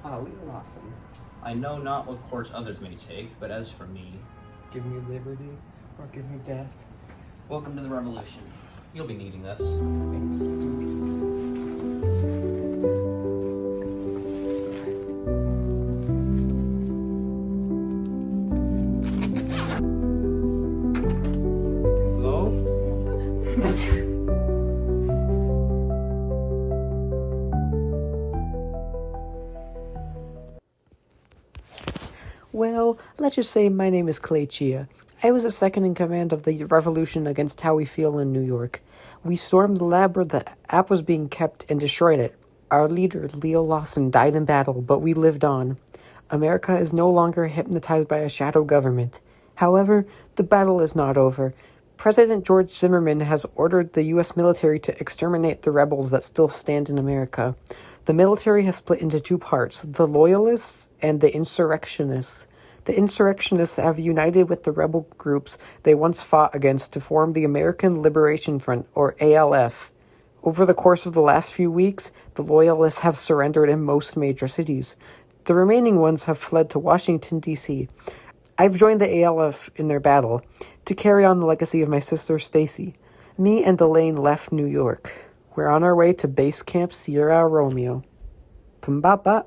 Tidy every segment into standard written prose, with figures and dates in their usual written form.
Ah, we are awesome. I know not what course others may take, but as for me, Give me liberty or give me death. welcome to the revolution. You'll be needing this. Thanks. Hello? Well, let's just say my name is Clay Chia. I was the second in command of the revolution against How We Feel in New York. We stormed the lab where the app was being kept and destroyed it. Our leader, Leo Lawson, died in battle, but we lived on. America is no longer hypnotized by a shadow government. However, the battle is not over. President George Zimmerman has ordered the U.S. military to exterminate the rebels that still stand in America. The military has split into two parts, the Loyalists and the Insurrectionists. The Insurrectionists have united with the rebel groups they once fought against to form the American Liberation Front, or ALF. Over the course of the last few weeks, the Loyalists have surrendered in most major cities. The remaining ones have fled to Washington, D.C. I've joined the ALF in their battle to carry on the legacy of my sister Stacy. Me and Elaine left New York. We're on our way to Base Camp Sierra Romeo. Pumbaba.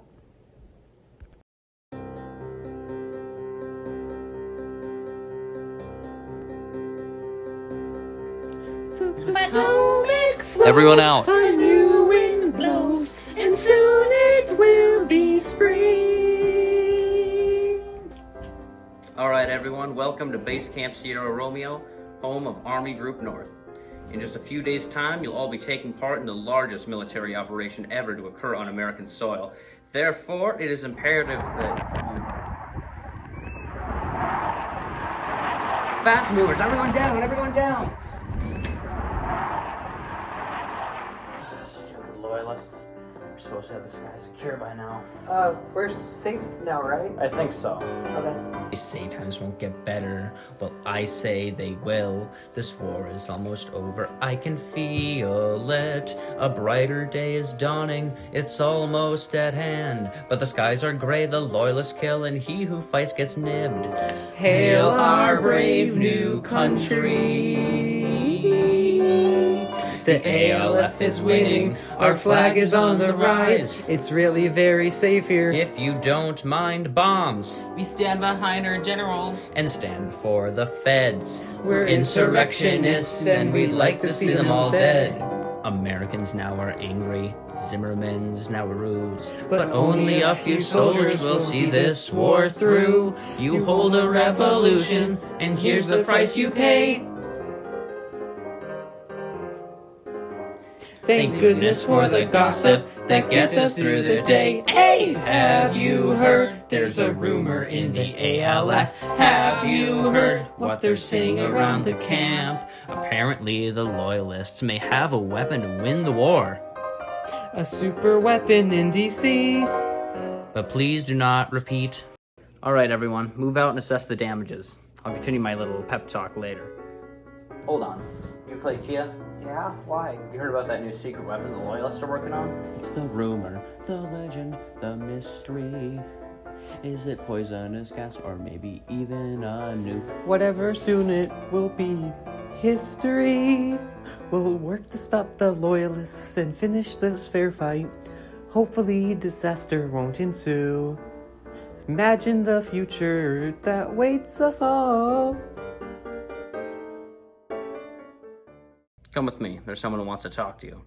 Everyone out. A new wind blows, and soon it will be spring. All right, everyone, welcome to Base Camp Sierra Romeo, home of Army Group North. In just a few days' time, you'll all be taking part in the largest military operation ever to occur on American soil. Therefore, it is imperative that you... Fast movers, everyone down, everyone down! Stupid loyalists. We're supposed to have this guy secure by now. We're safe now, right? I think so. Okay. They say times won't get better. Well, I say they will. This war is almost over. I can feel it. A brighter day is dawning. It's almost at hand. But the skies are gray, the loyalists kill, and he who fights gets nibbed. Hail our brave new country. The ALF is winning. Our flag is on the rise. It's really very safe here. If you don't mind bombs, We stand behind our generals. and stand for the feds. We're insurrectionists and we'd like to see them all dead. Americans now are angry, Zimmerman's now a ruse, but only a few soldiers will see this war through. You hold a revolution, and here's the price you pay. Thank goodness for the gossip that gets us through the day. Hey, have you heard? There's a rumor in the ALF. Have you heard what they're saying around the camp? Apparently, the loyalists may have a weapon to win the war. A super weapon in DC. But please do not repeat. All right, everyone, move out and assess the damages. I'll continue my little pep talk later. Hold on. You play Chia? Yeah? Why? You heard about that new secret weapon the loyalists are working on? It's the rumor, the legend, the mystery. Is it poisonous gas or maybe even a nuke? Whatever, soon it will be history. We'll work to stop the loyalists and finish this fair fight. Hopefully disaster won't ensue. Imagine the future that waits us all. Come with me. There's someone who wants to talk to you.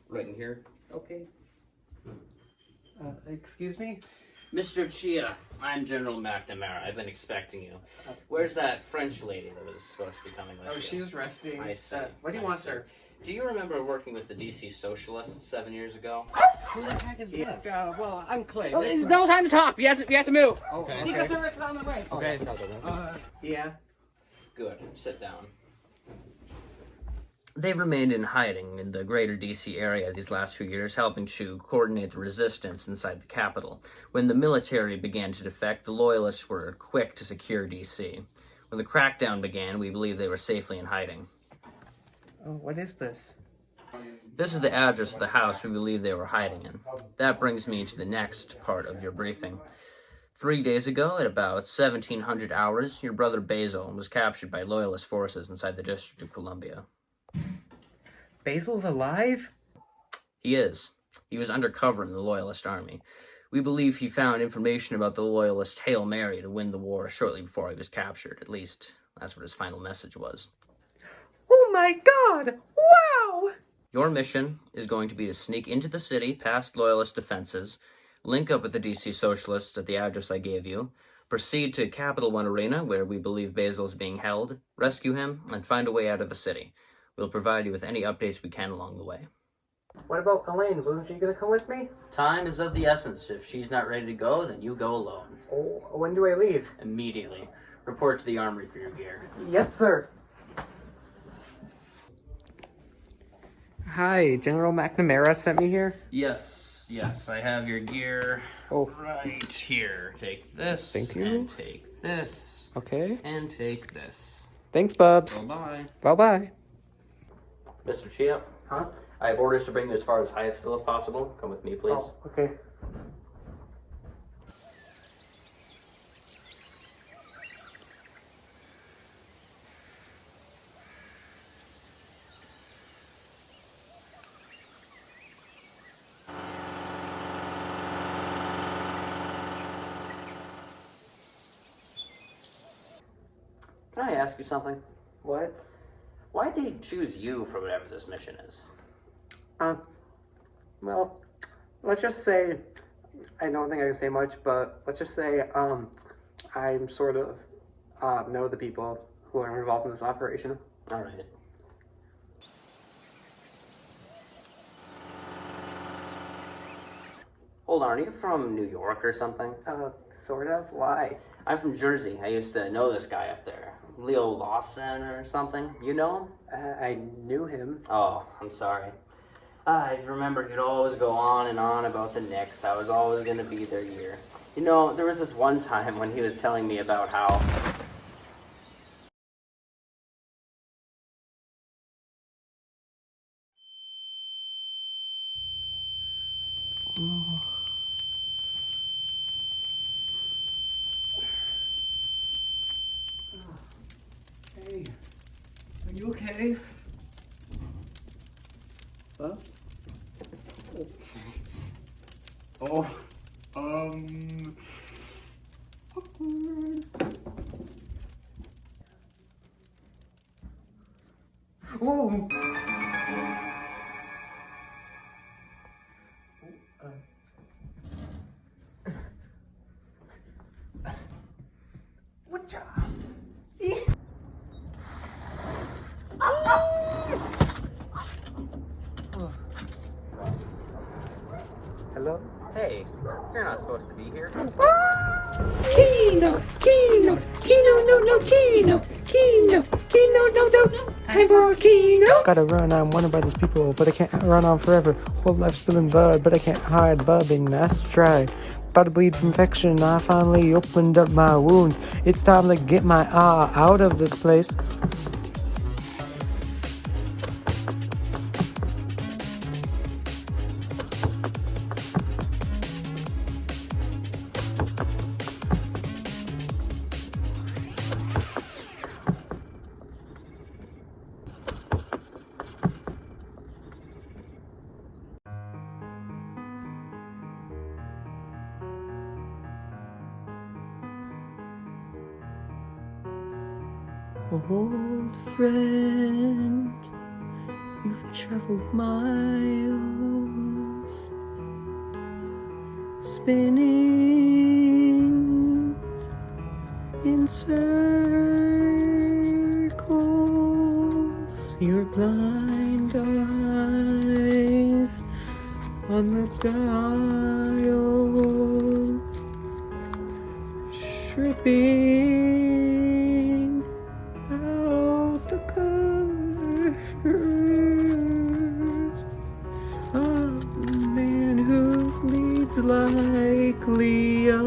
Right in here. Okay. Excuse me? Mr. Chia, I'm General McNamara. I've been expecting you. Where's that French lady that was supposed to be coming with you? She's resting. I see. What do you I want, see. sir? Do you remember working with the DC Socialists 7 years ago? Who the heck is this? Well, I'm Clay. Oh, it's no time to talk. We have to move. Okay. Secret Service is on the way. Okay. Yeah. Good. Sit down. They've remained in hiding in the greater DC area these last few years, helping to coordinate the resistance inside the capital. When the military began to defect, the loyalists were quick to secure DC. When the crackdown began, we believe they were safely in hiding. Oh, what is this? This is the address of the house we believe they were hiding in. That brings me to the next part of your briefing. 3 days ago, at about 1700 hours, your brother Basil was captured by Loyalist forces inside the District of Columbia. Basil's alive? He is. He was undercover in the Loyalist army. We believe he found information about the Loyalist Hail Mary to win the war shortly before he was captured. At least, that's what his final message was. Oh my god! Wow! Your mission is going to be to sneak into the city past Loyalist defenses, link up with the DC Socialists at the address I gave you, proceed to Capital One Arena, where we believe Basil is being held, rescue him, and find a way out of the city. We'll provide you with any updates we can along the way. What about Elaine? Wasn't she gonna come with me? Time is of the essence. If she's not ready to go, then you go alone. Oh, when do I leave? Immediately. Report to the armory for your gear. Yes, sir. Hi, General McNamara sent me here. Yes, I have your gear Oh, right here. Take this. Thank you. And take this. okay. And take this. Thanks, Bubs. Bye-bye. Bye-bye. Mr. Chia, Huh? I have orders to bring you as far as Hyattsville if possible. Come with me, please. Oh, okay. Can I ask you something? What? Why'd they choose you for whatever this mission is? Well, let's just say, I don't think I can say much, but let's just say, I'm sort of, know the people who are involved in this operation. All right. Hold on, are you from New York or something? Sort of. Why? I'm from Jersey. I used to know this guy up there. Leo Lawson or something. You know him? I knew him. Oh, I'm sorry. I remember he'd always go on and on about the Knicks. I was always going to be their year. You know, there was this one time when he was telling me about how... Hey, are you okay? Bubs? Oh, awkward. Whoa! Whatcha? Hello? Hey, you're not supposed to be here. Kino, no, Kino, no, time for Kino. Gotta run, I'm wanted by these people, but I can't run on forever. Whole life spilling blood, but I can't hide bubbing, that's try. About to bleed from infection, I finally opened up my wounds. It's time to get my out of this place. Old friend, you've traveled miles, spinning in circles, your blind eyes on the dial, stripping out the colors. A man who leads like Leo,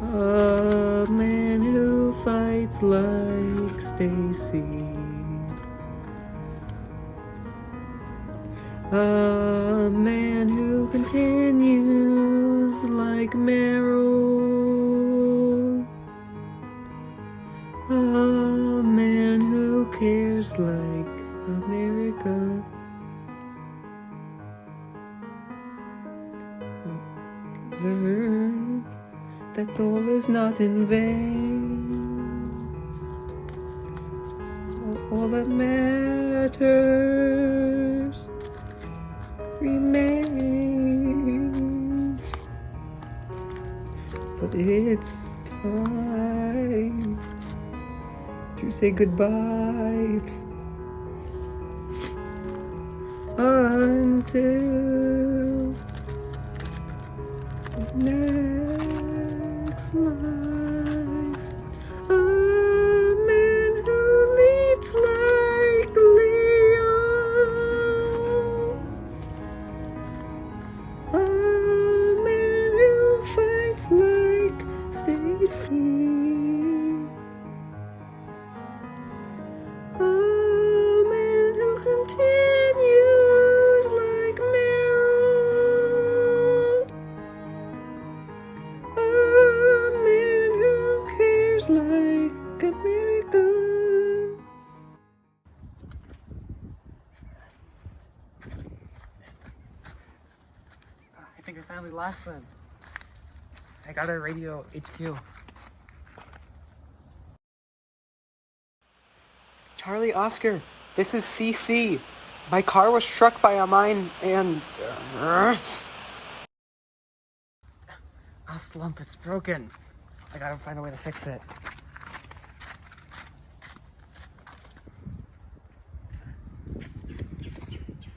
a man who fights like Stacy. A man who continues like Meryl. A man who cares like America. Learn that all is not in vain. All that matters remains. But it's time to say goodbye until next life. A man who leads like Leo. A man who fights like Stacy. A man who continues like Meryl. A man who cares like America. I think I finally lost them. I got a radio HQ. Charlie Oscar, this is CC. My car was struck by a mine and... Slump, it's broken. I gotta find a way to fix it.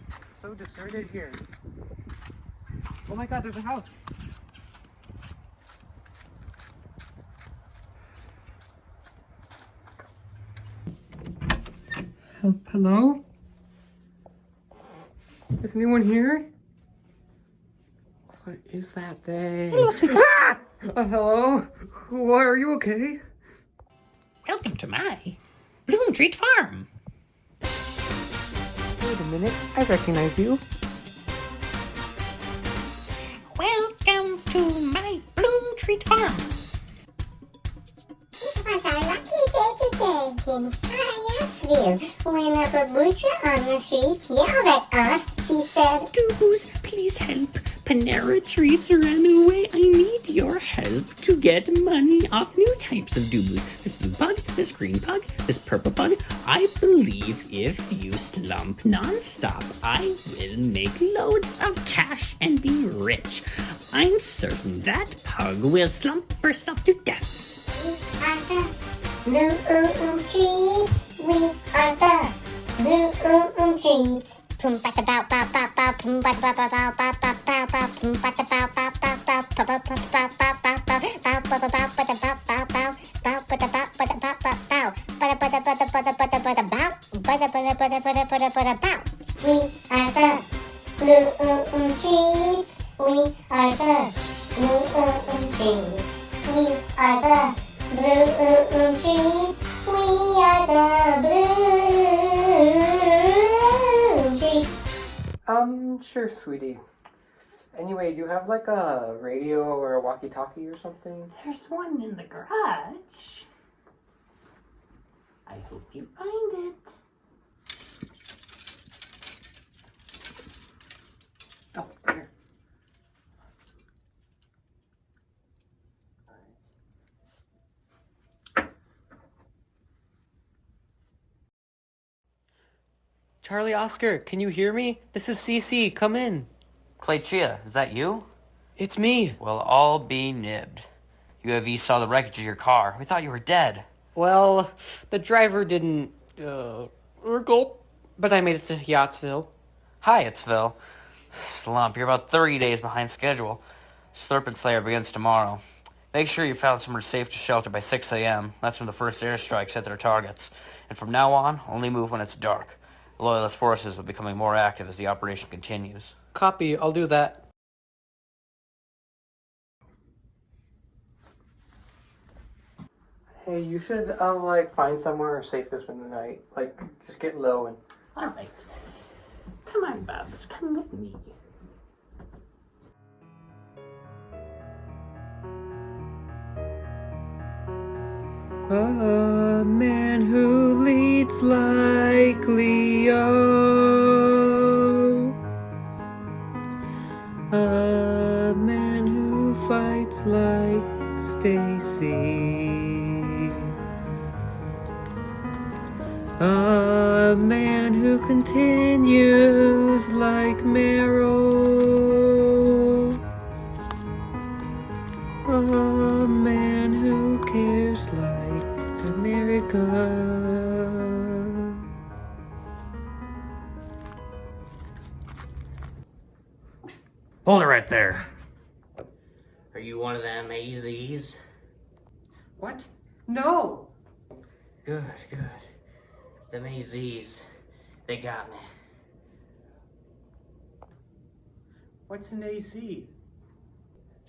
It's so deserted here. Oh my god, there's a house. Hello? Is anyone here? What is that thing? Hello, Chica. Ah! Hello? Why, are you okay? Welcome to my Bloom Treat Farm. Wait a minute, I recognize you. Welcome to my Bloom Treat Farm. It was a lucky day today in Hyattsville when a babushka on the street yelled at us. She said, Doos, please help. Panera Treats ran away. I need your help to get money off new types of doobos. This blue bug, this green bug, this purple bug. I believe if you slump nonstop, I will make loads of cash and be rich. I'm certain that pug will slump herself to death. We are the Blue Treats. We are the Blue Treats. Boom bada bow bow bow bow. Boom bada bow bow bow bow bow bow bow. Boom bada bow bow bow bow. Bow bow bow bow bow bow bow. Bow bow bow bow bow bow bow bow. Bow bada bow bada bow bow bow. Bada bada bada bada bada bada bow. Bada bada bada bada bada bada bow. We are the Blue Treats. We are the Blue Treats. We are the Blue Treats. We are the Blue Treats. Sure, sweetie. Anyway, do you have like a radio or a walkie-talkie or something? There's one in the garage. I hope you find it. Oh, right here. Charlie Oscar, can you hear me? This is CC, come in. Clay Chia, is that you? It's me. Well, I'll be nibbed. UAV saw the wreckage of your car. We thought you were dead. Well, the driver didn't, gulp, but I made it to Yachtsville. Hi, it's Phil. Slump, you're about 30 days behind schedule. Serpent Slayer begins tomorrow. Make sure you found somewhere safe to shelter by 6 a.m. That's when the first airstrikes hit their targets. And from now on, only move when it's dark. Loyalist forces will be becoming more active as the operation continues. Copy, I'll do that. Hey, you should, find somewhere safe this one night. Like, just get low and... All right. Come on, Bubs, come with me. A man who leads like Leo. A man who fights like Stacy. A man who continues like Meryl. A man who cares like America. Hold it right there. Are you one of them AZs? What? No! Good, good. Them AZs, they got me. What's an AC?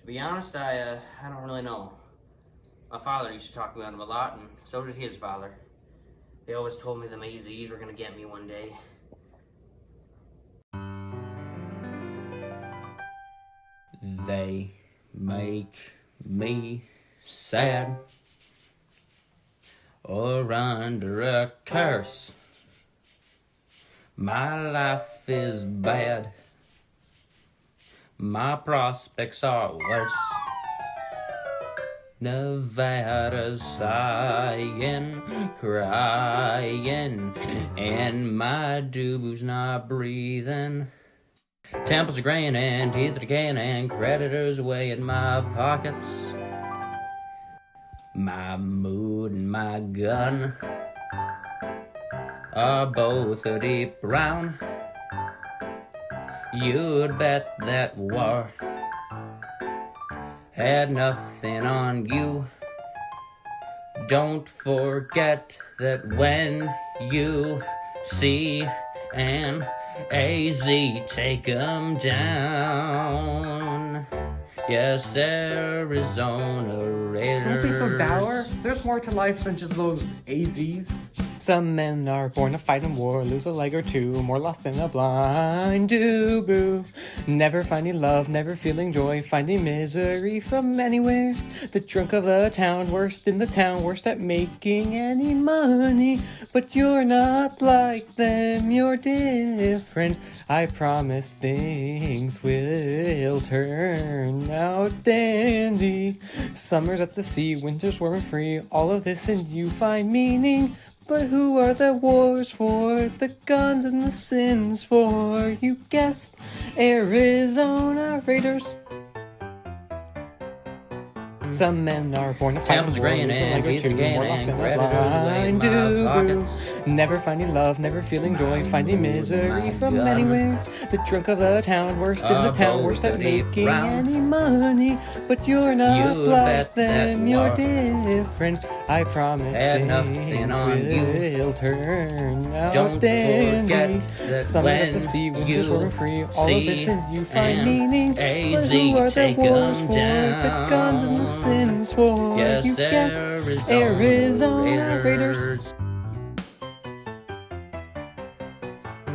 To be honest, I don't really know. My father used to talk about him a lot, and so did his father. They always told me them AZs were gonna get me one day. They make me sad or under a curse. My life is bad. My prospects are worse. Nevada's sighing, crying, and my dude's not breathing. Temples are graying and teeth are decaying and creditors weigh in my pockets. My mood and my gun are both a deep brown. You'd bet that war had nothing on you. Don't forget that when you see an AZ, take 'em down. Yes, Arizona Raiders. Don't be so dour. There's more to life than just those AZs. Some men are born to fight in war, lose a leg or two, more lost than a blind do-boo. Never finding love, never feeling joy, finding misery from anywhere. The drunk of the town, worst in the town, worst at making any money. But you're not like them, you're different. I promise things will turn out dandy. Summers at the sea, winters warm and free, all of this and you find meaning. But who are the wars for, the guns and the sins for? You guessed, Arizona Raiders. Some men are born to fight Temples in are war, graying lose a and leg or teeth are two, decaying more lost and than a creditors weigh in blind my do-boo. pockets. Never finding love, never feeling joy, finding misery my from gun. anywhere. The drunk of the town, worst in the town, worst at both a deep making brown. any money. But you're not You'd like bet that them, you're war different. I promise had nothing things on you. will turn out Don't dandy. forget that Summers at the when sea, winters you warm and free, all of this see and you find an meaning. But AZ, who are the take wars 'em for, the guns and the down. sins for? Yes, You guessed, Arizona Raiders.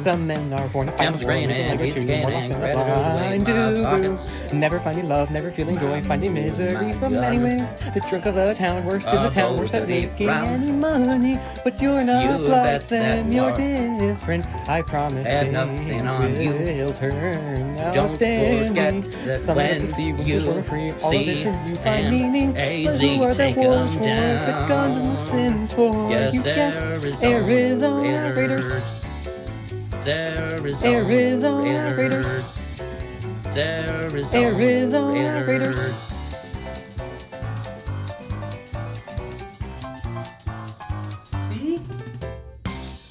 Some men are born to fight Temples in war, graying lose a and leg or teeth two, decaying more lost and than a creditors weigh blind in my do-boo. pockets. Never finding love, never feeling joy, finding misery my from gun. anywhere. The drunk of the town, worst in the town, both worst at a deep making brown. any money. But you're not You'd like bet them, that you're war different. I promise had things nothing on you. will turn out Don't dandy. forget that Summers at the when sea, winters warm and free, all of this see and you find an meaning. But AZ, who are the take 'em wars for, the guns and the down. sins for? Yes, You guessed, Arizona Arizona Raiders. Arizona Raiders. Arizona Raiders. See?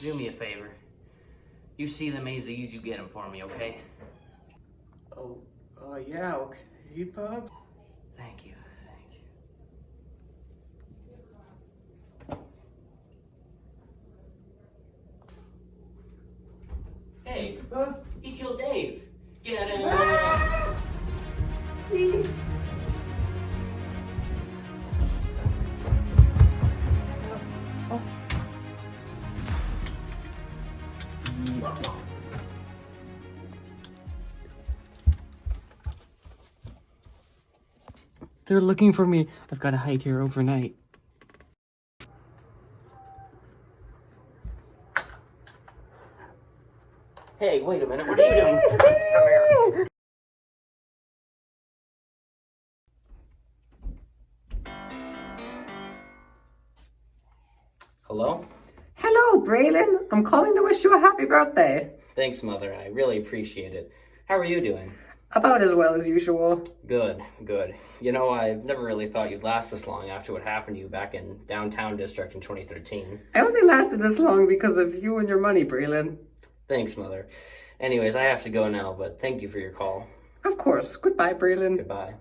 Do me a favor. You see them AZs, you get them for me, okay? Oh, yeah, okay, bub. Thank you, thank you. Hey, he killed Dave. Get him. They're looking for me. I've got to hide here overnight. Hey, wait a minute, what are you doing? Hello? Hello, Braylon. I'm calling to wish you a happy birthday. Thanks, Mother. I really appreciate it. How are you doing? About as well as usual. Good, good. You know, I never really thought you'd last this long after what happened to you back in Downtown District in 2013. I only lasted this long because of you and your money, Braylon. Thanks, Mother. Anyways, I have to go now, but thank you for your call. Of course. Goodbye, Braylon. Goodbye.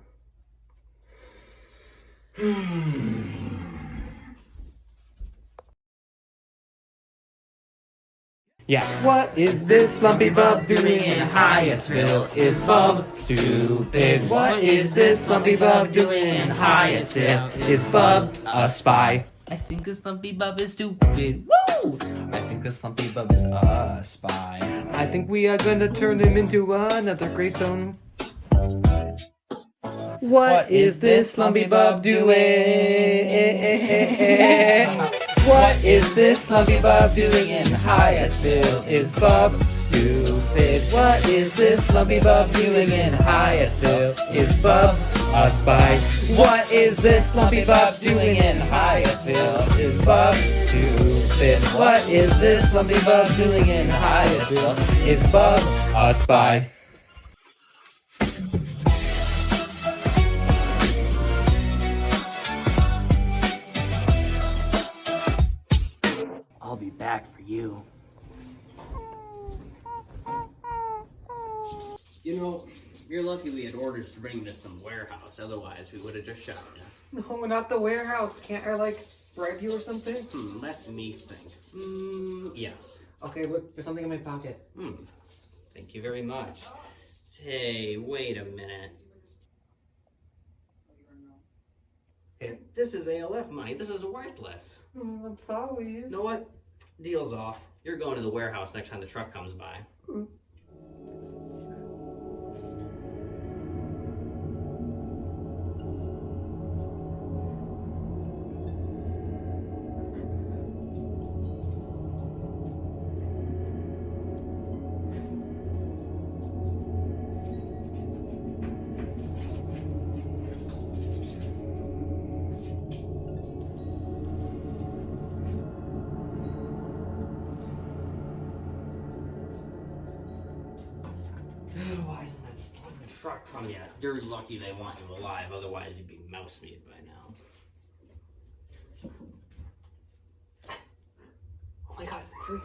Yeah. What is this lumpy bub doing in Hyattsville? Is Bub stupid? What is this lumpy bub doing in Hyattsville? Is Bub a spy? I think this lumpy bub is stupid. Woo! I think this lumpy bub is a spy. I think we are gonna turn him into another Greystone. What is this lumpy bub doing? What is this lumpy bub doing in Hyattsville? Is Bub stupid? What is this lumpy bub doing in Hyattsville? Is Bub a spy? What is this lumpy bub doing in Hyattsville? Is Bub stupid? What is this lumpy bub doing in Hyattsville? Is Bub a spy? I'll be back for you. You know, you're lucky we had orders to bring you to some warehouse, otherwise we would have just shot you. No, not the warehouse. Can't I, bribe you or something? Let me think. Yes. Okay, look, there's something in my pocket. Thank you very much. Hey, wait a minute. This is ALF money. This is worthless. I'm sorry. You know what? Deal's off. You're going to the warehouse next time the truck comes by. Why isn't that stolen truck from you? You're lucky they want you alive, otherwise you'd be mouse meat by now. Oh my god, free.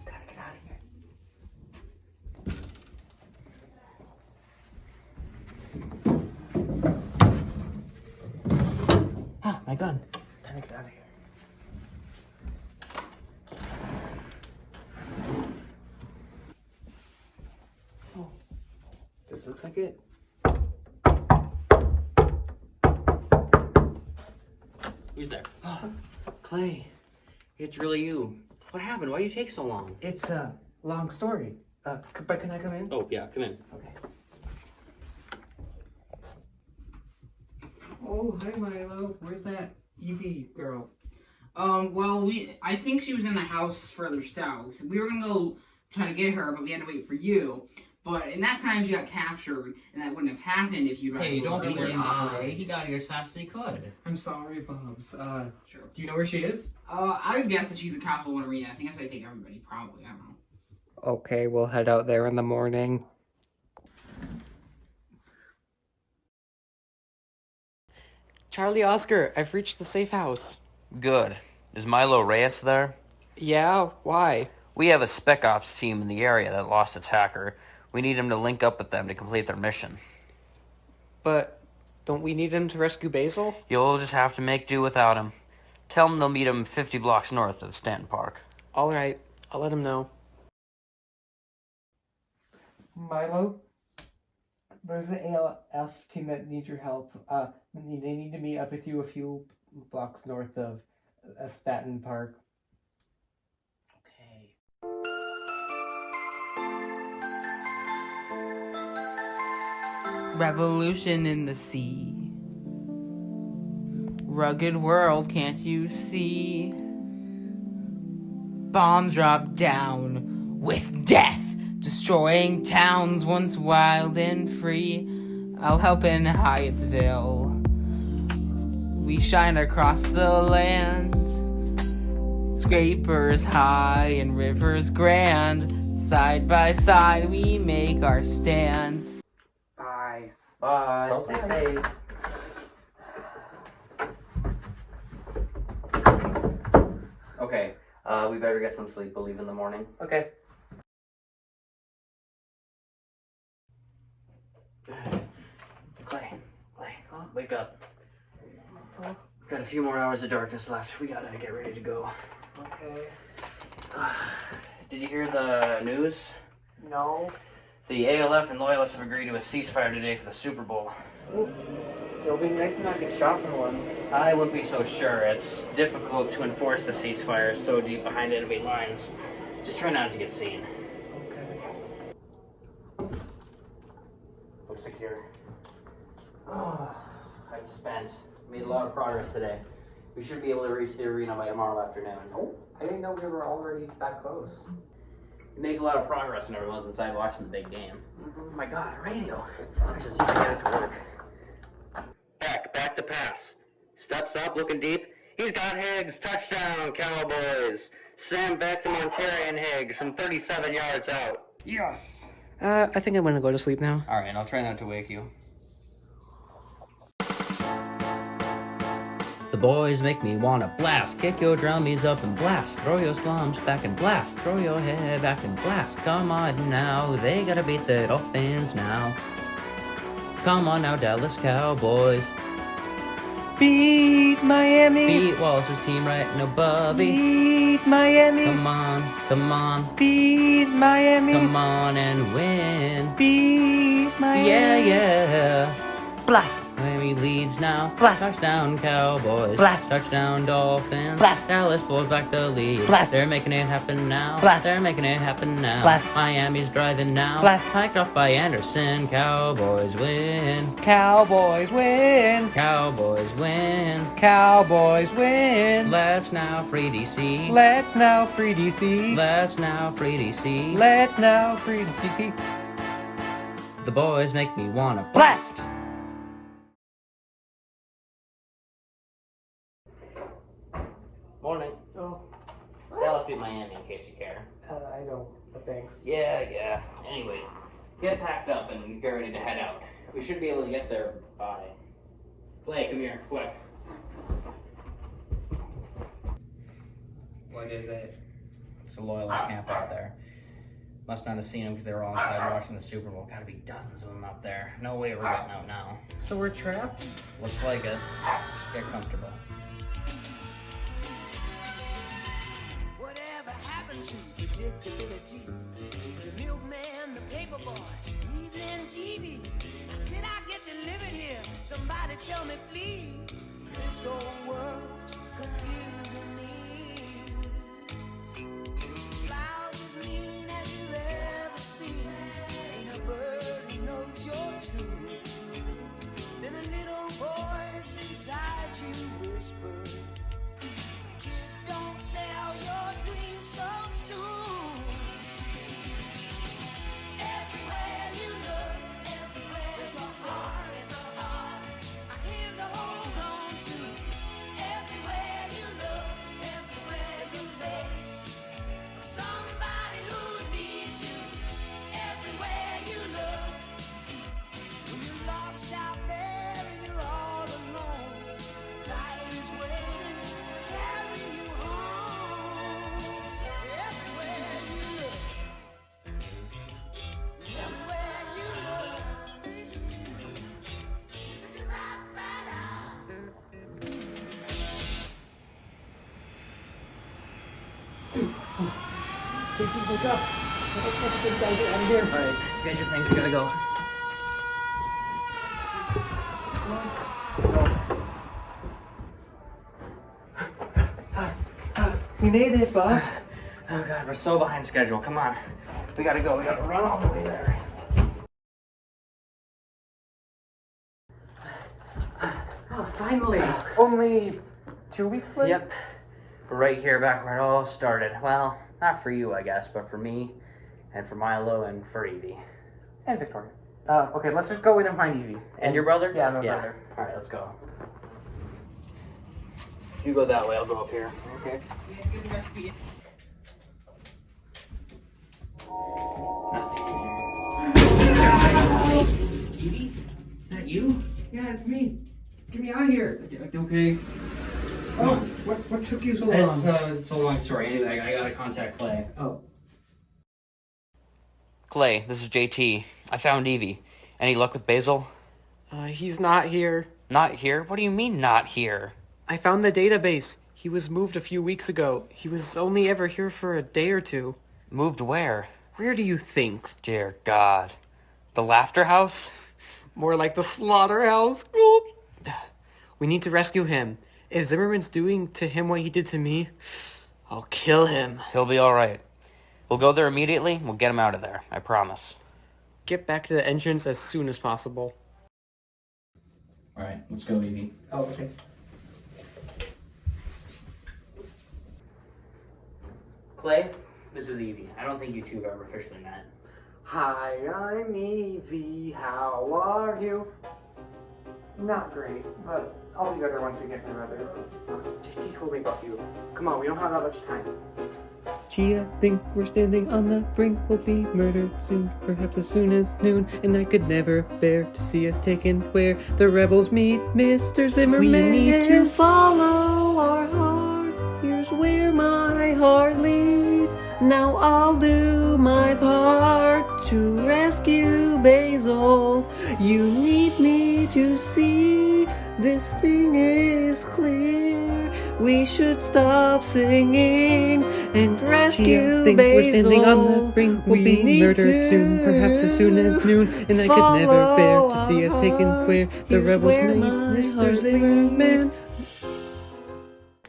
Gotta get out of here. Ah, my gun. Time to get out of here. This looks like it. Who's there? Clay, it's really you. What happened? Why do you take so long? It's a long story. But can I come in? Oh, yeah, come in. Okay. Oh, hi Milo. Where's that Evie girl? Well, I think she was in the house further south. We were gonna go try to get her, but we had to wait for you. But in that time, she got captured, and that wouldn't have happened if you'd Hey, don't rather blame eyes. Clay. He got here as fast as he could. I'm sorry, Bubs. Sure. Do you know where she is? I would guess that she's a Castle One Arena. I think that's why they take everybody, probably. I don't know. Okay, we'll head out there in the morning. Charlie Oscar, I've reached the safe house. Good. Is Milo Reyes there? Yeah, why? We have a spec ops team in the area that lost its hacker. We need him to link up with them to complete their mission. But don't we need him to rescue Basil? You'll just have to make do without him. Tell him they'll meet him 50 blocks north of Stanton Park. All right, I'll let him know. Milo, there's an ALF team that needs your help. They need to meet up with you a few blocks north of Stanton Park. Okay. Revolution in the sea. Rugged world, can't you see? Bombs drop down with death, destroying towns once wild and free. I'll help in Hyattsville. We shine across the land. Scrapers high and rivers grand. Side by side we make our stand. Bye. Bye. Stay safe. Okay, we better get some sleep. We'll leave in the morning. Okay. Clay, wake up. Got a few more hours of darkness left. We gotta get ready to go. Okay. Did you hear the news? No. The ALF and Loyalists have agreed to a ceasefire today for the Super Bowl. It'll be nice to not get shot for once. I wouldn't be so sure. It's difficult to enforce the ceasefire so deep behind enemy lines. Just try not to get seen. Okay. Looks secure. I've made a lot of progress today. We should be able to reach the arena by tomorrow afternoon. Oh, I didn't know we were already that close. We make a lot of progress and everyone's inside watching the big game. Mm-hmm. Oh my god, a radio. I should see if I can get it to work. Back to pass. Steps up, looking deep. He's got Higgs. Touchdown, Cowboys. Sam back to Montarian Higgs from 37 yards out. Yes. I think I'm gonna go to sleep now. Alright, I'll try not to wake you. The boys make me wanna blast. Kick your drummies up and blast. Throw your slums back and blast. Throw your head back and blast. Come on now, they gotta beat the Dolphins now. Come on now, Dallas Cowboys. Beat Miami. Beat Wallace's team right now, Bubby. Beat Miami. Come on. Beat Miami. Come on and win. Beat Miami. Yeah. Blast. Miami leads now. Blast. Touchdown Cowboys. Blast. Touchdown Dolphins. Blast. Dallas pulls back the lead. Blast. They're making it happen now. Blast. They're making it happen now. Blast. Miami's driving now. Blast. Hiked off by Anderson. Cowboys win. Cowboys win. Cowboys win. Cowboys win. Let's now free DC. Let's now free DC. Let's now free DC. Let's now free DC. The boys make me wanna Blast. Morning. Oh, Dallas beat Miami in case you care. I don't. But thanks. Yeah. Anyways, get packed up and get ready to head out. We should be able to get there by... Clay, come here, quick. What is it? It's a loyalist camp out there. Must not have seen them because they were all inside watching the Super Bowl. Gotta be dozens of them out there. No way we're getting out now. So we're trapped? Looks like it. Get comfortable. Whatever happened to predictability? The milkman, the paperboy, evening TV. Did I get delivered here? Somebody tell me, please. This old world's confusing me. Clouds as mean as you ever seen. Ain't a bird who knows you're true. Then a little voice inside you whispered, don't sell your dreams so soon. Everywhere you look, everywhere there's a heart, I hear to hold on to. Everywhere you look, everywhere's a face of somebody who needs you. Everywhere you look, when you're lost out there and you're all alone, light is waiting to carry you home. Everywhere you look, everywhere you look, you might find out. Wake up. Let's get out of here. Alright, get your things, we gotta go. We made it, boss. Oh god, we're so behind schedule. Come on. We gotta go. We gotta run all the way there. Finally! Only 2 weeks late? Yep. We're right here back where it all started. Well, not for you, I guess, but for me, and for Milo, and for Evie. And Victoria. Okay, let's just go in and find Evie. And your brother? Yeah, my brother. Alright, let's go. You go that way, I'll go up here. Okay. Evie? Is that you? Yeah, it's me. Get me out of here. Okay. Oh, what took you so long? It's a long story. Anyway, I gotta contact Clay. Oh. Clay, this is JT. I found Evie. Any luck with Basil? He's not here. Not here? What do you mean, not here? I found the database. He was moved a few weeks ago. He was only ever here for a day or two. Moved where? Where do you think? Dear God. The Laughter House? More like the slaughterhouse. Whoop. We need to rescue him. If Zimmerman's doing to him what he did to me, I'll kill him. He'll be alright. We'll go there immediately. We'll get him out of there. I promise. Get back to the entrance as soon as possible. Alright, let's go, Evie. Oh, okay. Clay, this is Evie. I don't think you two have ever officially met. Hi, I'm Evie. How are you? Not great, but I'll be better once we get my brother. JT told me about you. Come on, we don't have that much time. Gee, I think we're standing on the brink. We'll be murdered soon, perhaps as soon as noon. And I could never bear to see us taken where the rebels meet Mr. Zimmerman. We need to follow our hearts. Here's where my heart leads. Now I'll do my part to rescue Basil. You need me to see this thing is clear. We should stop singing and rescue think Basil. we're standing on the brink. We'll We be need murdered soon, perhaps as soon as noon. And I could never bear to see us taken where the rebels meet Mr. Zimmerman.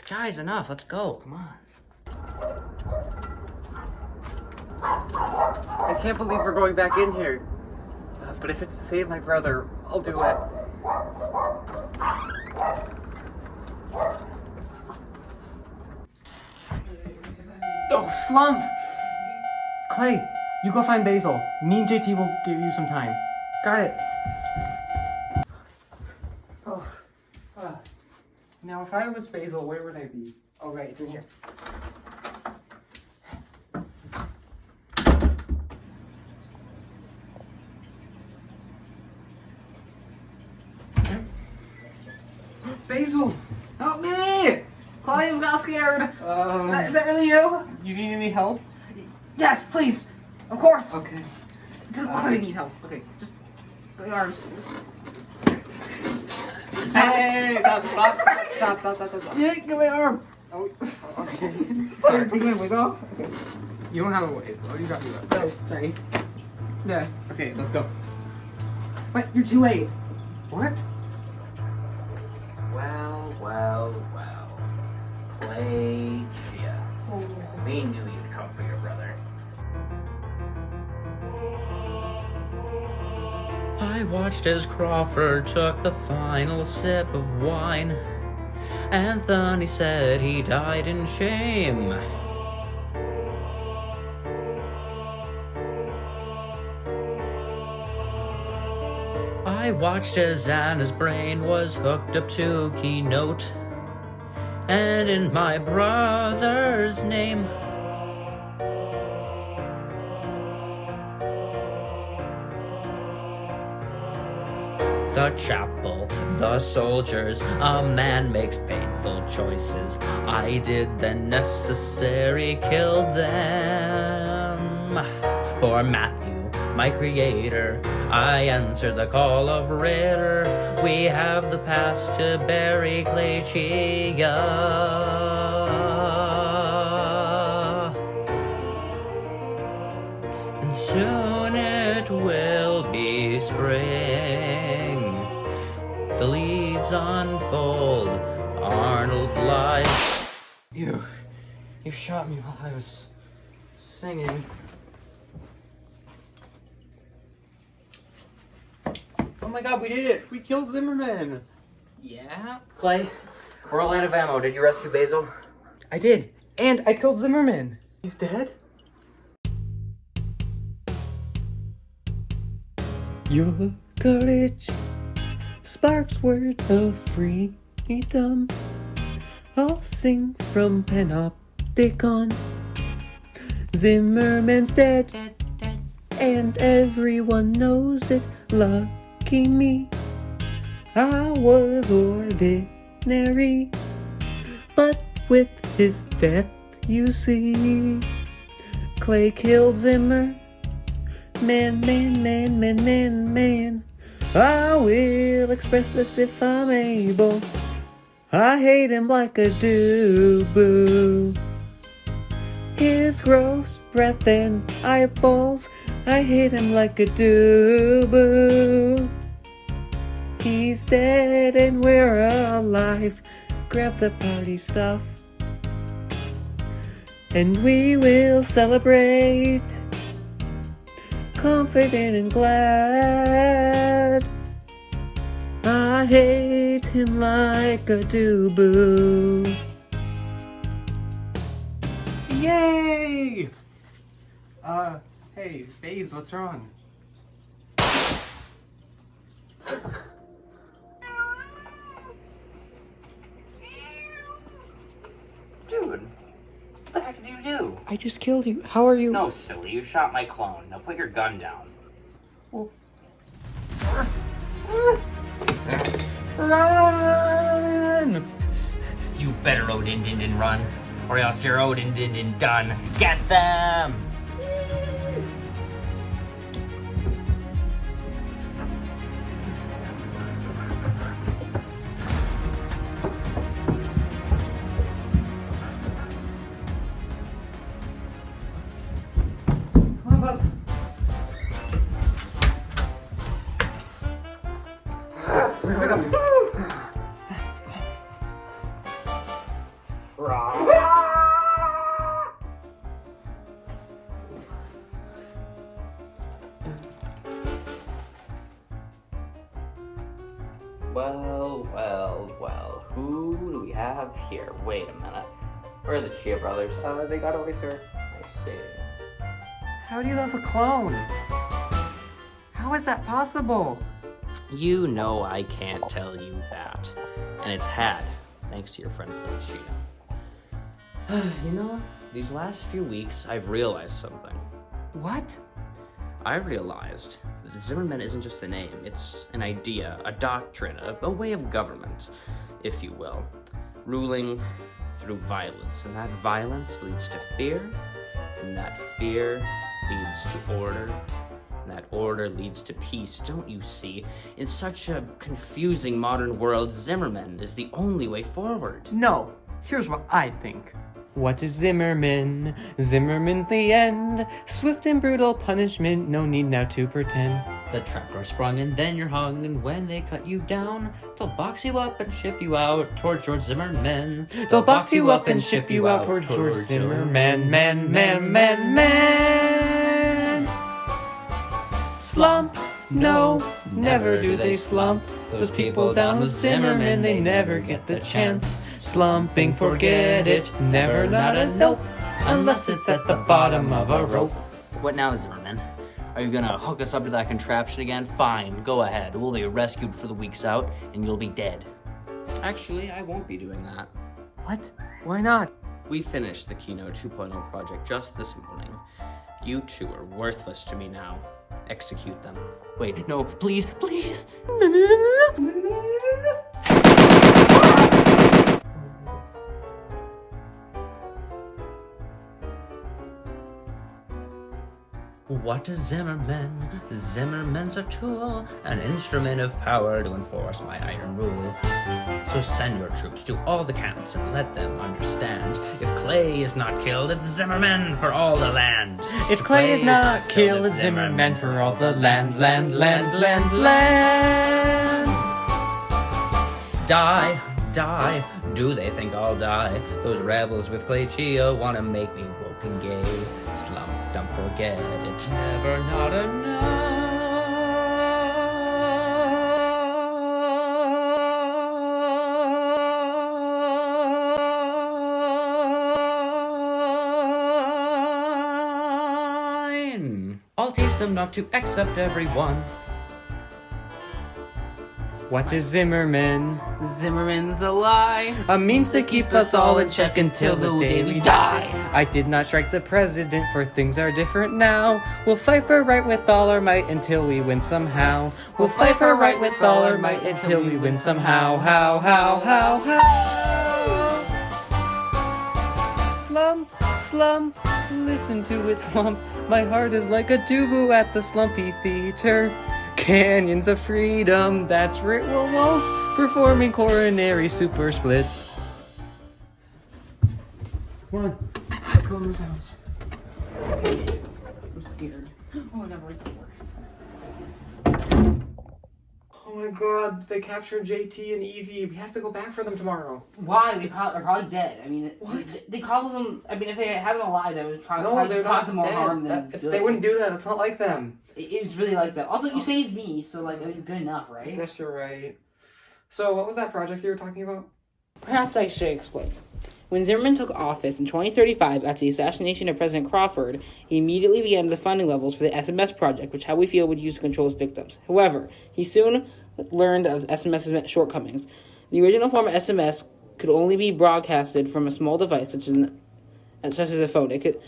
Guys, enough. Let's go. Come on. I can't believe we're going back in here. But if it's to save my brother, I'll do it. Oh, Slump! Clay, you go find Basil. Me and JT will give you some time. Got it. Oh. Now, if I was Basil, where would I be? Oh, right, it's in here. Basil! Help me! Clive got scared! Is that really you? You need any help? Yes, please! Of course! Okay. I need help. Okay, just my arms. Hey! Stop. Yeah, get my arm! Oh, okay. Sorry, take my wig off. Okay. You don't have a wig. Oh, you got me up. Oh, sorry. Yeah. Okay, let's go. What? You're too late. What? Well. Clay Chia. We knew you'd come for your brother. I watched as Crawford took the final sip of wine. Anthony said he died in shame. I watched as Anna's brain was hooked up to Keynote, and in my brother's name, the chapel, the soldiers, a man makes painful choices. I did the necessary, killed them. For Matthew, my creator, I answer the call of Ritter. We have the past to bury Clay Chia. And soon it will be spring. The leaves unfold. Arnold lies. You shot me while I was singing. Oh my god, we did it! We killed Zimmerman! Yeah? Clay, we're all out of ammo. Did you rescue Basil? I did. And I killed Zimmerman. He's dead? Your courage sparks words of freedom. I'll sing from Panopticon. Zimmerman's dead, and everyone knows it. Lucky me, I was ordinary, but with his death, you see, Clay killed Zimmer. Man. I will express this if I'm able. I hate him like a do-boo. His gross breath and eyeballs, I hate him like a do-boo. He's dead and we're alive. Grab the party stuff, and we will celebrate. Confident and glad. I hate him like a do-boo. Yay! Hey, FaZe, what's wrong? Dude, what the heck did you do? I just killed you. How are you? No, silly, you shot my clone. Now put your gun down. Run! You better Odin Din run, or else you're Odin Din done. Get them! Well, who do we have here? Wait a minute. Where are the Chia brothers? They got away, sir. I see. How do you have a clone? How is that possible? You know I can't tell you that. And it's had, thanks to your friend Chia. You know, these last few weeks I've realized something. What? I realized that Zimmerman isn't just a name, it's an idea, a doctrine, a way of government, if you will. Ruling through violence, and that violence leads to fear, and that fear leads to order, and that order leads to peace. Don't you see? In such a confusing modern world, Zimmerman is the only way forward. No. Here's what I think. What is Zimmerman? Zimmerman's the end. Swift and brutal punishment, no need now to pretend. The trapdoor sprung and then you're hung, and when they cut you down, they'll box you up and ship you out towards George Zimmerman. They'll box you up and ship you out towards George Zimmerman. Man. Slump? No, never do they slump. Those people down with Zimmerman, they never get the chance. Slumping, forget it, never, not a nope, unless it's at the bottom of a rope. What now, Zimmerman? Are you gonna hook us up to that contraption again? Fine, go ahead. We'll be rescued for the week's out, and you'll be dead. Actually, I won't be doing that. What? Why not? We finished the Keynote 2.0 project just this morning. You two are worthless to me now. Execute them. Wait, no, please. What is Zimmerman? Zimmerman's a tool, an instrument of power to enforce my iron rule. So send your troops to all the camps and let them understand. If Clay is not killed, it's Zimmerman for all the land. If Clay is not killed, it's Zimmerman for all the land. Die, do they think I'll die? Those rebels with Clay Chia wanna make me woke and gay. Slump, don't forget it, never not enough. I'll teach them not to accept everyone. What is Zimmerman? Zimmerman's a lie. A means to keep us all in check until the day we die. I did not strike the president, for things are different now. We'll fight for right with all our might until we win somehow. We'll fight for right with all our might until we win somehow. How? Slump, slump, listen to it slump. My heart is like a dubu at the slumpy theater. Canyons of freedom, that's Rit Wolf performing coronary super splits. Come on. Let's go in this house. I'm scared. Oh, I got right door. Oh my god, they captured JT and Evie. We have to go back for them tomorrow. Why? They are probably dead. I mean, What? they called them. I mean, if they had them alive, that would probably, No, they're cause not them more harm than dead. good. They wouldn't do that. It's not like them. It's really like that. Also, you saved me, so like, I mean, it's good enough, I right? guess you're right. So, what was that project you were talking about? Perhaps I should explain. When Zimmerman took office in 2035 after the assassination of President Crawford, he immediately began the funding levels for the SMS project, which How We Feel would use to control its victims. However, he soon learned of SMS's shortcomings. The original form of SMS could only be broadcasted from a small device, such as a phone. It could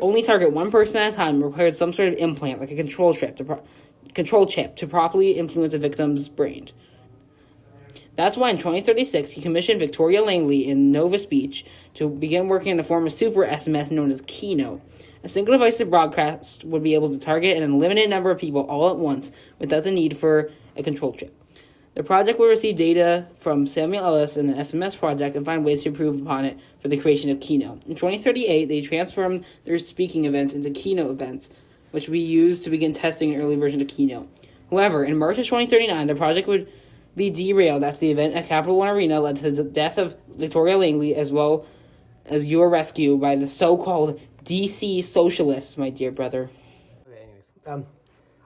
only target one person at a time and required some sort of implant, like a control chip, to properly influence a victim's brain. That's why in 2036 he commissioned Victoria Langley in Nova Speech to begin working on a form of super SMS known as Keynote. A single device to broadcast would be able to target an unlimited number of people all at once without the need for a control chip. The project will receive data from Samuel Ellis and the SMS project and find ways to improve upon it for the creation of Keynote. In 2038, they transformed their speaking events into Keynote events, which will be used to begin testing an early version of Keynote. However, in March of 2039, the project would be derailed after the event at Capital One Arena led to the death of Victoria Langley, as well as your rescue by the so-called DC socialists, my dear brother. Okay, anyways.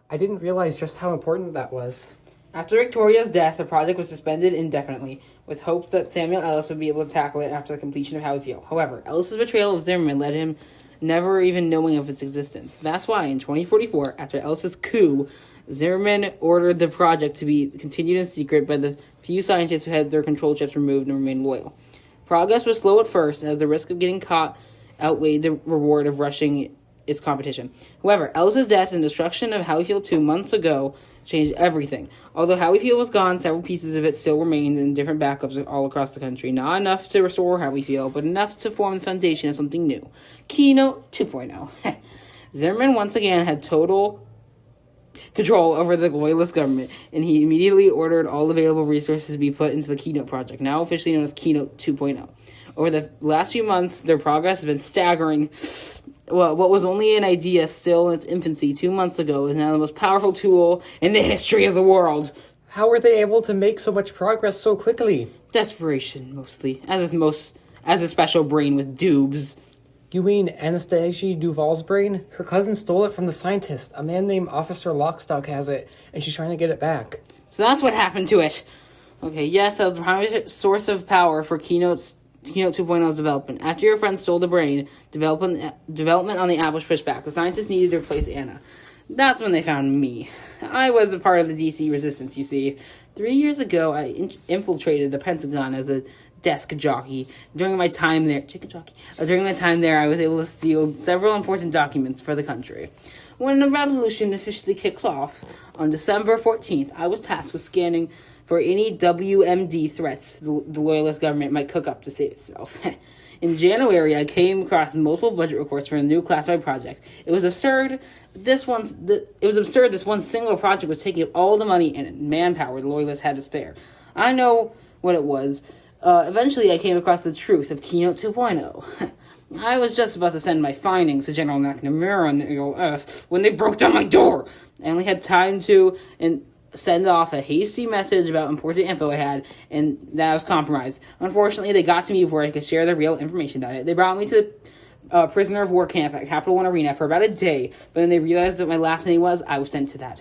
I didn't realize just how important that was. After Victoria's death, the project was suspended indefinitely, with hopes that Samuel Ellis would be able to tackle it after the completion of How We Feel. However, Ellis's betrayal of Zimmerman led him never even knowing of its existence. That's why, in 2044, after Ellis's coup, Zimmerman ordered the project to be continued in secret by the few scientists who had their control chips removed and remained loyal. Progress was slow at first, as the risk of getting caught outweighed the reward of rushing its competition. However, Ellis's death and destruction of How We Feel 2 months ago changed everything. Although How We Feel was gone, several pieces of it still remained in different backups all across the country. Not enough to restore How We Feel, but enough to form the foundation of something new. Keynote 2.0. Zimmerman once again had total control over the loyalist government, and he immediately ordered all available resources to be put into the Keynote project, now officially known as Keynote 2.0. Over the last few months, their progress has been staggering. Well, what was only an idea still in its infancy 2 months ago is now the most powerful tool in the history of the world. How were they able to make so much progress so quickly? Desperation, mostly. As a special brain with dubs. You mean Anastasia Duval's brain? Her cousin stole it from the scientist. A man named Officer Lockstock has it, and she's trying to get it back. So that's what happened to it. Okay, yes, that was the primary source of power for Keynote 2.0's development. After your friend stole the brain, development on the app was pushed back. The scientists needed to replace Anna. That's when they found me. I was a part of the DC resistance, you see. 3 years ago, I infiltrated the Pentagon as a desk jockey. During my time there, I was able to steal several important documents for the country. When the revolution officially kicked off on December 14th, I was tasked with scanning for any WMD threats the loyalist government might cook up to save itself. In January, I came across multiple budget reports for a new classified project. It was absurd. This one single project was taking up all the money and manpower the loyalists had to spare. I know what it was. Eventually, I came across the truth of Keynote 2.0. I was just about to send my findings to General McNamara when they broke down my door. I only had time to send off a hasty message about important info I had, and that was compromised. Unfortunately, they got to me before I could share the real information about it. They brought me to the prisoner of war camp at Capital One Arena for about a day, but then they realized that my last name was, I was sent to that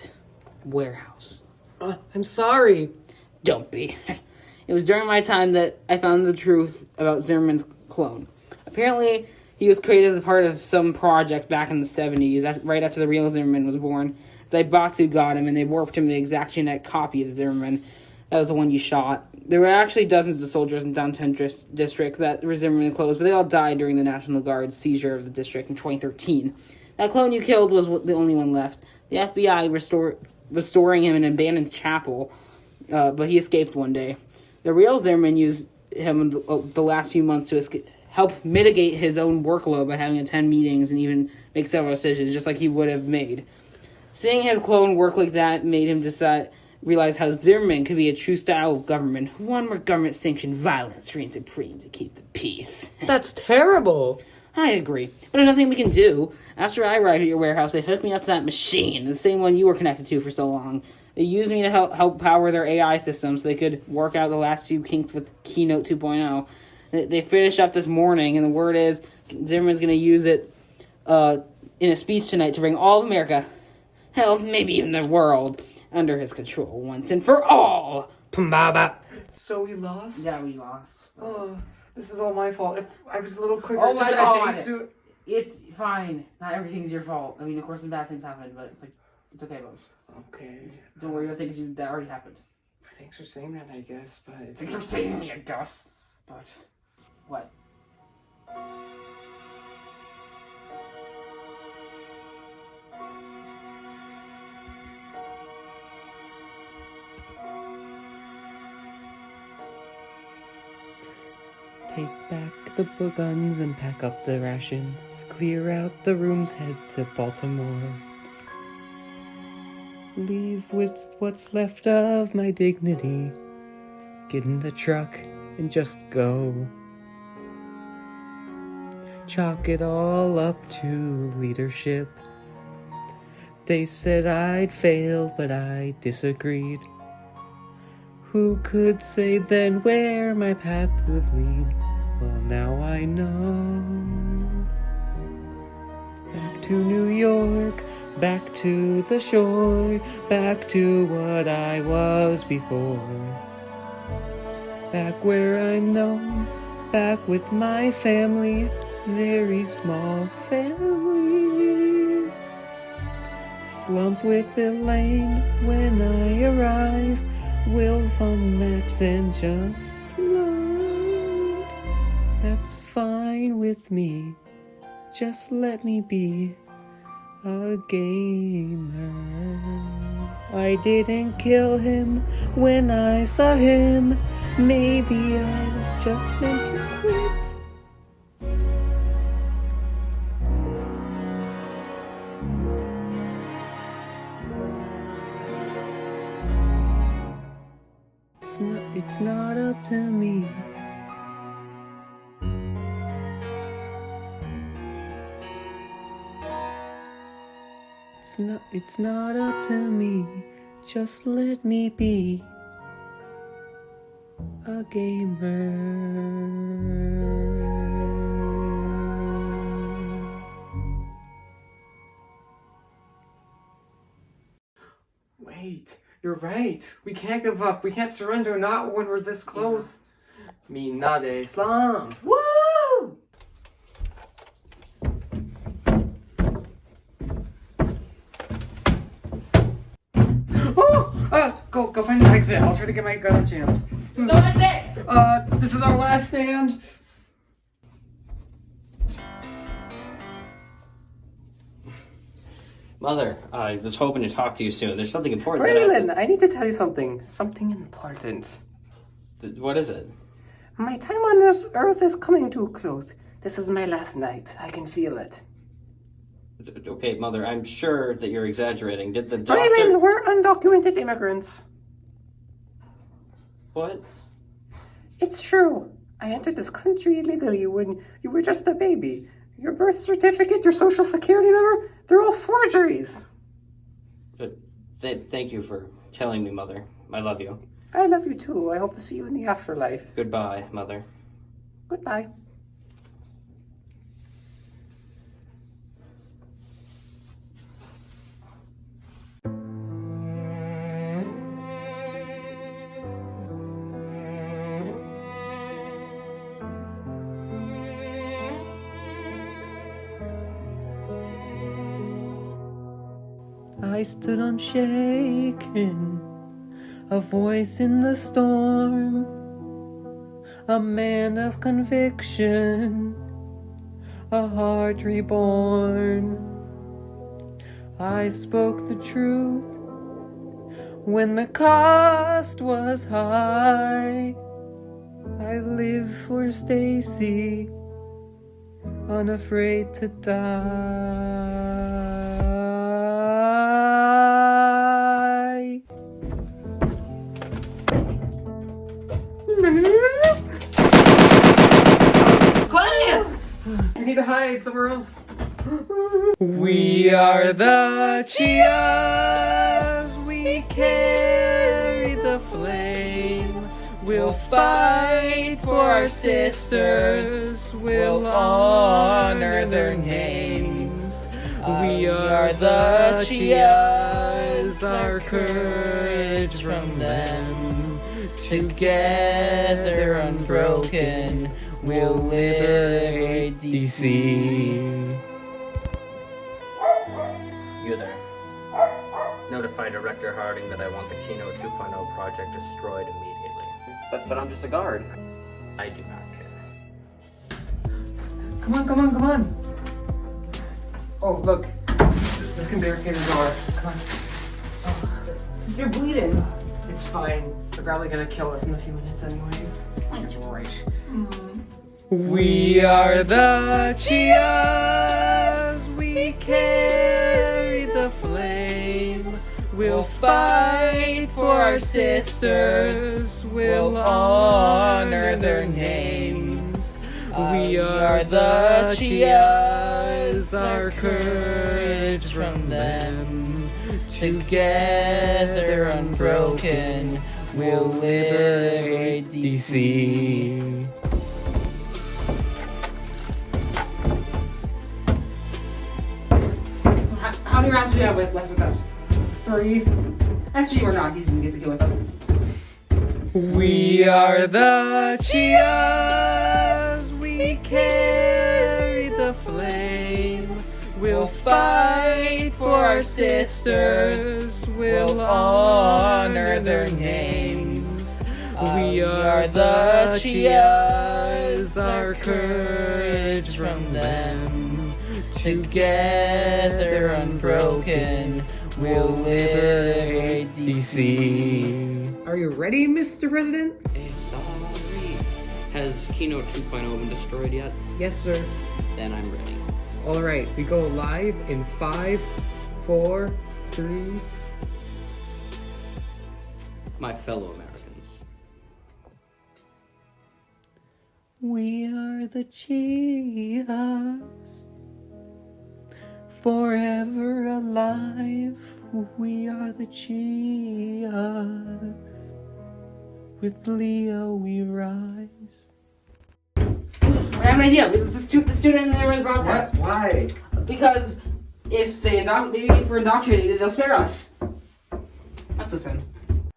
warehouse. I'm sorry. Don't be. It was during my time that I found the truth about Zimmerman's clone. Apparently, He was created as a part of some project back in the 70s, right after the real Zimmerman was born. Zaibatsu got him, and they warped him the exact genetic copy of Zimmerman. That was the one you shot. There were actually dozens of soldiers in downtown districts that were Zimmerman clones, but they all died during the National Guard's seizure of the district in 2013. That clone you killed was the only one left. The FBI restoring him in an abandoned chapel, but he escaped one day. The real Zimmerman used him the last few months to help mitigate his own workload by having to attend meetings and even make several decisions, just like he would have made. Seeing his clone work like that made him realize how Zimmerman could be a true style of government, one where government-sanctioned violence reigns supreme to keep the peace. That's terrible. I agree, but there's nothing we can do. After I arrived at your warehouse, they hooked me up to that machine, the same one you were connected to for so long. They used me to help power their AI system so they could work out the last few kinks with Keynote 2.0. They finished up this morning, and the word is Zimmerman's going to use it in a speech tonight to bring all of America, hell, maybe even the world, under his control once and for all. Pumbaba. So we lost? Yeah, we lost. Oh, this is all my fault. If I was a little quicker, Oh my just God. day suit. It's fine. Not everything's your fault. I mean, of course, some bad things happen, but it's okay, Bubs. Okay. Don't worry about things that already happened. Thanks for saying that, I guess, but it's Thanks for saving me, I guess. But what? Take back the guns and pack up the rations. Clear out the rooms, head to Baltimore. Leave with what's left of my dignity. Get in the truck and just go. Chalk it all up to leadership. They said I'd fail, but I disagreed. Who could say then where my path would lead? Well, now I know. Back to New York, back to the shore, back to what I was before. Back where I'm known, back with my family, very small family. Slump with Elaine when I arrive, Wilf on Max and just slide. That's fine with me, just let me be a gamer. I didn't kill him when I saw him, maybe I was just meant to quit. It's not up to me. It's not up to me. Just let me be a gamer. Wait, you're right. We can't give up. We can't surrender, not when we're this close. Mina de Islam. Woo! Oh! Go find the exit. I'll try to get my gun jammed. No, that's it! This is our last stand. Mother, I was hoping to talk to you soon. There's something important. Braylon, I need to tell you something. Something important. What is it? My time on this earth is coming to a close. This is my last night. I can feel it. Okay, Mother, I'm sure that you're exaggerating. Did the doctor... Braylon, we're undocumented immigrants. What? It's true. I entered this country illegally when you were just a baby. Your birth certificate, your social security number, they're all forgeries. Thank you for telling me, Mother. I love you. I love you too. I hope to see you in the afterlife. Goodbye, Mother. Goodbye. I stood unshaken, a voice in the storm, a man of conviction, a heart reborn. I spoke the truth when the cost was high. I live for Stacy, unafraid to die. You need to hide somewhere else. We are the Chias, we carry the flame. We'll fight for our sisters, we'll honor their names. We are the Chias, our courage from them. Together unbroken, we'll liberate DC. You there. Notify Director Harding that I want the Kino 2.0 project destroyed immediately. But I'm just a guard. I do not care. Come on. Oh, look. This can barricade the door. Come on. Oh, you're bleeding. It's fine. They're probably gonna kill us in a few minutes anyways. That's right. We are the Chias, we carry the flame. We'll fight for our sisters, we'll honor their names. We are the Chias, our courage from them. Together unbroken, we'll liberate DC. How many rounds do we have left with us? 3. That's 3 more Nazis you can get to kill with us. We are the Chias, we carry the flame. We'll fight for our sisters, we'll honor their names. We are the Chias, our courage from them. Together unbroken, we'll liberate DC. Are you ready, Mr. President? Hey, sorry. Has Kino 2.0 been destroyed yet? Yes, sir. Then I'm ready. Alright, we go live in 5, 4, 3. My fellow Americans. We are the Chias, forever alive. We are the Chias, with Leo we rise. I have an idea. The student in there is broadcast. Why? Because if maybe if we're indoctrinated, they'll spare us. Let's listen.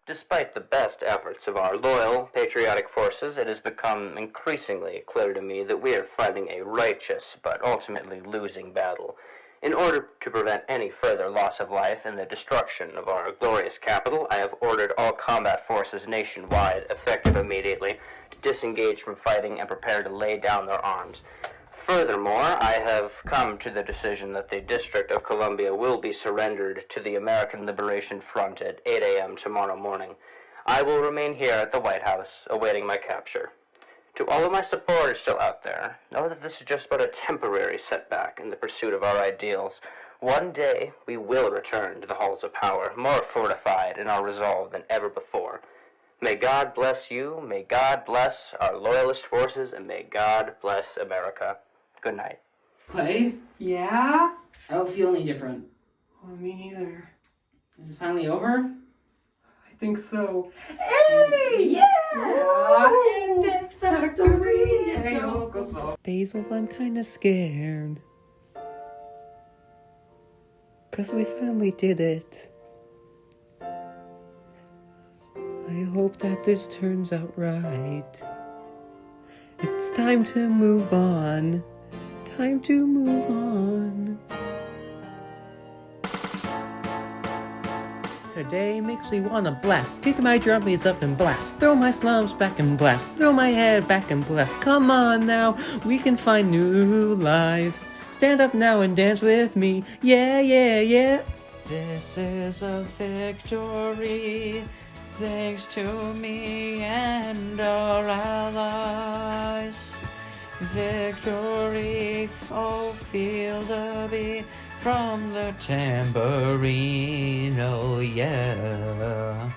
Despite the best efforts of our loyal, patriotic forces, it has become increasingly clear to me that we are fighting a righteous but ultimately losing battle. In order to prevent any further loss of life and the destruction of our glorious capital, I have ordered all combat forces nationwide, effective immediately, to disengage from fighting and prepare to lay down their arms. Furthermore, I have come to the decision that the District of Columbia will be surrendered to the American Liberation Front at 8 a.m. tomorrow morning. I will remain here at the White House, awaiting my capture. To all of my supporters still out there, know that this is just but a temporary setback in the pursuit of our ideals. One day, we will return to the halls of power, more fortified in our resolve than ever before. May God bless you, may God bless our loyalist forces, and may God bless America. Good night. Clay? Yeah? I don't feel any different. Well, me neither. Is it finally over? I think so. Hey! Yeah! In the factory! Basil, I'm kinda scared. 'Cause we finally did it. I hope that this turns out right. It's time to move on. Time to move on. Today makes me wanna blast. Kick my drummies up and blast. Throw my slums back and blast. Throw my head back and blast. Come on now, we can find new lives. Stand up now and dance with me. Yeah, yeah, yeah. This is a victory, thanks to me and our allies. Victory, oh, feel the beat from the tambourine, oh yeah.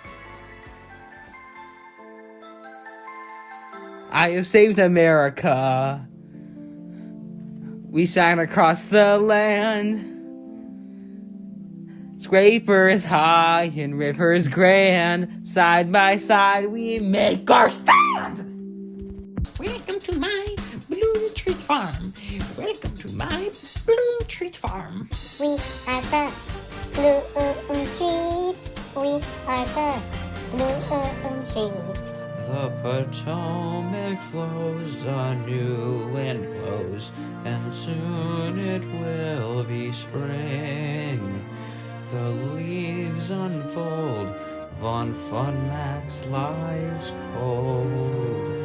I have saved America. We shine across the land. Scrapers high and rivers grand. Side by side we make our stand. Welcome to my Bloom Treat Farm. Welcome to my Bloom Treat Farm. We are the Bloom Trees. We are the Bloom Trees. The Potomac flows anew and flows, and soon it will be spring. The leaves unfold, Von Fun Max lies cold.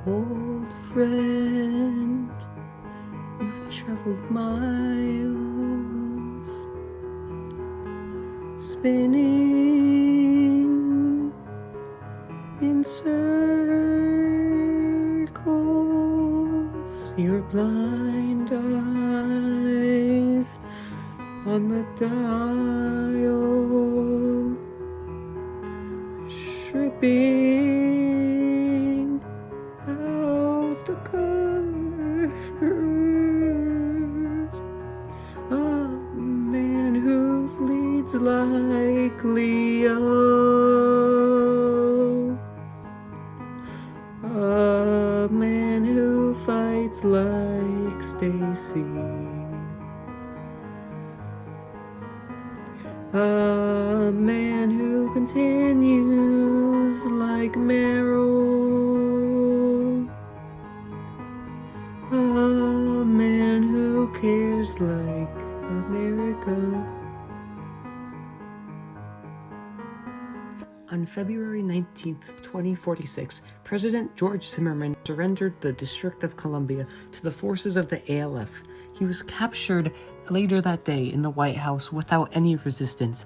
Old friend, you've traveled miles, spinning in circles. Your blind eyes on the dial, stripping out the colors. A man who leads like Leo. A man who fights like Stacy. A man who continues like Meryl. A man who cares like America. On February 19th, 2046, President George Zimmerman surrendered the District of Columbia to the forces of the ALF. He was captured later that day in the White House without any resistance.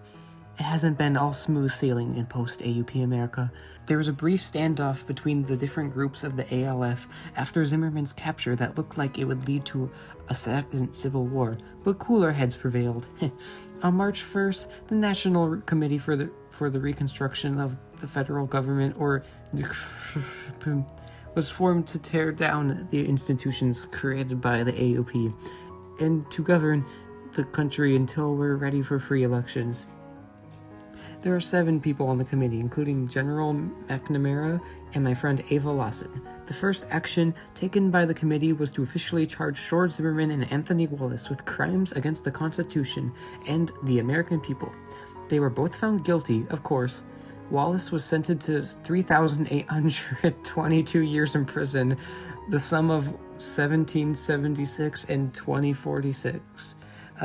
It hasn't been all smooth sailing in post-AUP America. There was a brief standoff between the different groups of the ALF after Zimmerman's capture that looked like it would lead to a second civil war, but cooler heads prevailed. On March 1st, the National Committee for the Reconstruction of the Federal Government, or was formed to tear down the institutions created by the AUP and to govern the country until we're ready for free elections. There are 7 people on the committee, including General McNamara and my friend Ava Lawson. The first action taken by the committee was to officially charge George Zimmerman and Anthony Wallace with crimes against the Constitution and the American people. They were both found guilty, of course. Wallace was sentenced to 3,822 years in prison, the sum of 1776 and 2046.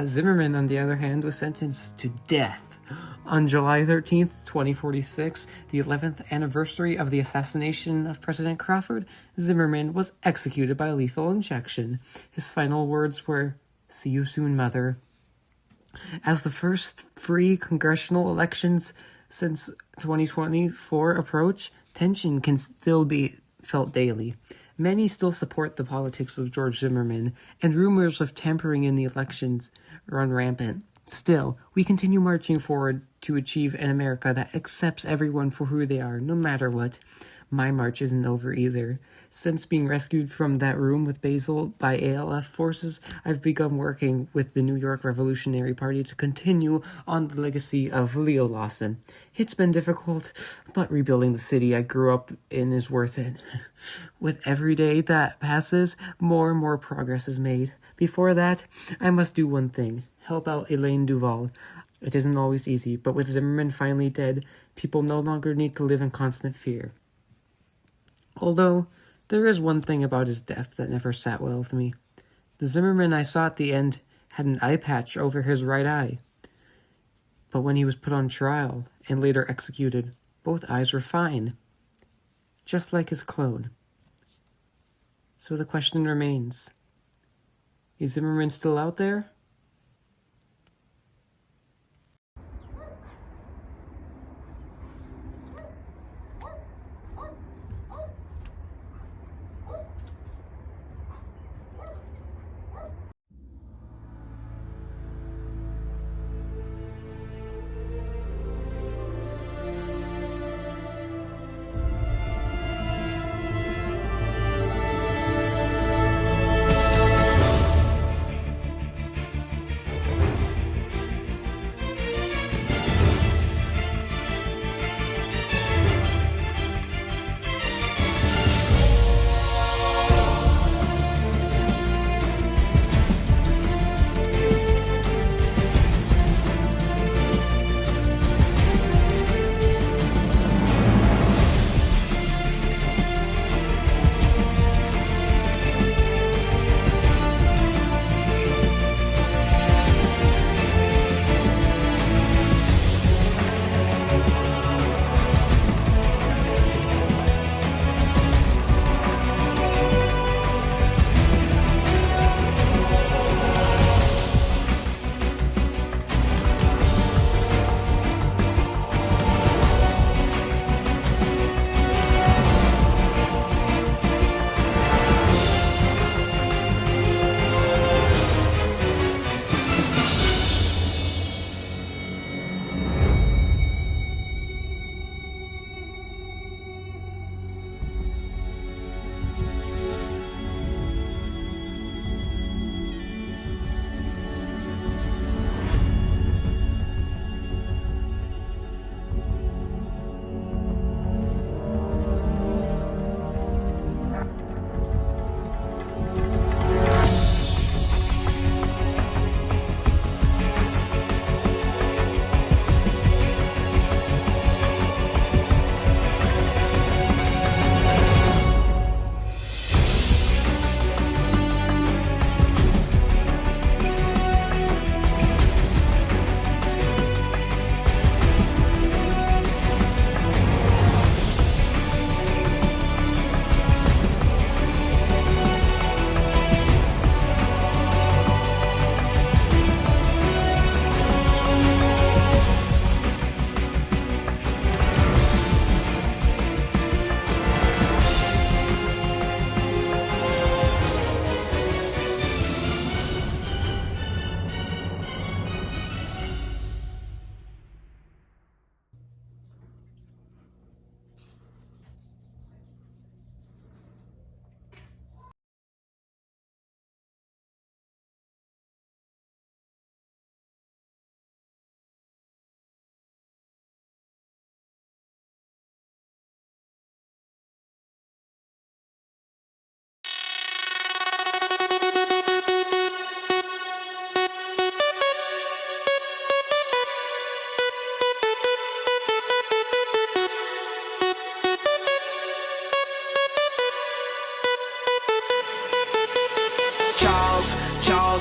Zimmerman, on the other hand, was sentenced to death. On July 13th, 2046, the 11th anniversary of the assassination of President Crawford, Zimmerman was executed by lethal injection. His final words were, "See you soon, mother." As the first free congressional elections since 2024 approach, tension can still be felt daily. Many still support the politics of George Zimmerman, and rumors of tampering in the elections run rampant. Still, we continue marching forward to achieve an America that accepts everyone for who they are, no matter what. My march isn't over either. Since being rescued from that room with Basil by ALF forces, I've begun working with the New York Revolutionary Party to continue on the legacy of Leo Lawson. It's been difficult, but rebuilding the city I grew up in is worth it. With every day that passes, more and more progress is made. Before that, I must do one thing: help out Elaine Duval. It isn't always easy, but with Zimmerman finally dead, people no longer need to live in constant fear. Although, there is one thing about his death that never sat well with me. The Zimmerman I saw at the end had an eye patch over his right eye. But when he was put on trial and later executed, both eyes were fine, just like his clone. So the question remains, is Zimmerman still out there?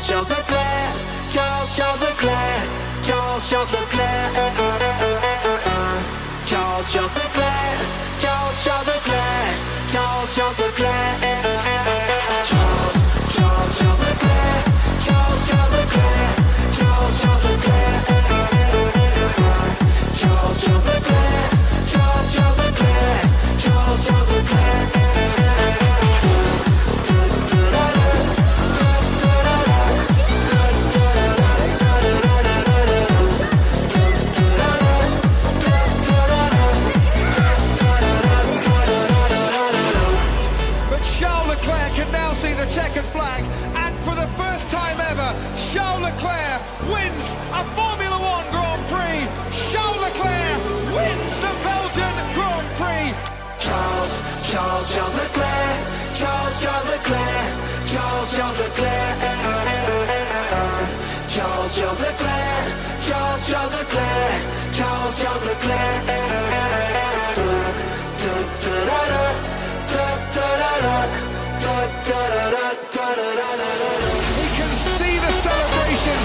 Charles Leclerc, Charles Leclerc, Charles Leclerc, Charles Leclerc, Charles Leclerc, Charles Leclerc, Charles Leclerc, Charles Leclerc, Charles Leclerc, Charles Leclerc, Charles Leclerc, Charles Leclerc. Checkered flag, and for the first time ever, Charles Leclerc wins a Formula One Grand Prix. Charles Leclerc wins the Belgian Grand Prix. Charles Leclerc, Charles Leclerc, Charles Leclerc, Charles Leclerc, Charles Leclerc, Charles Leclerc. We can see the celebration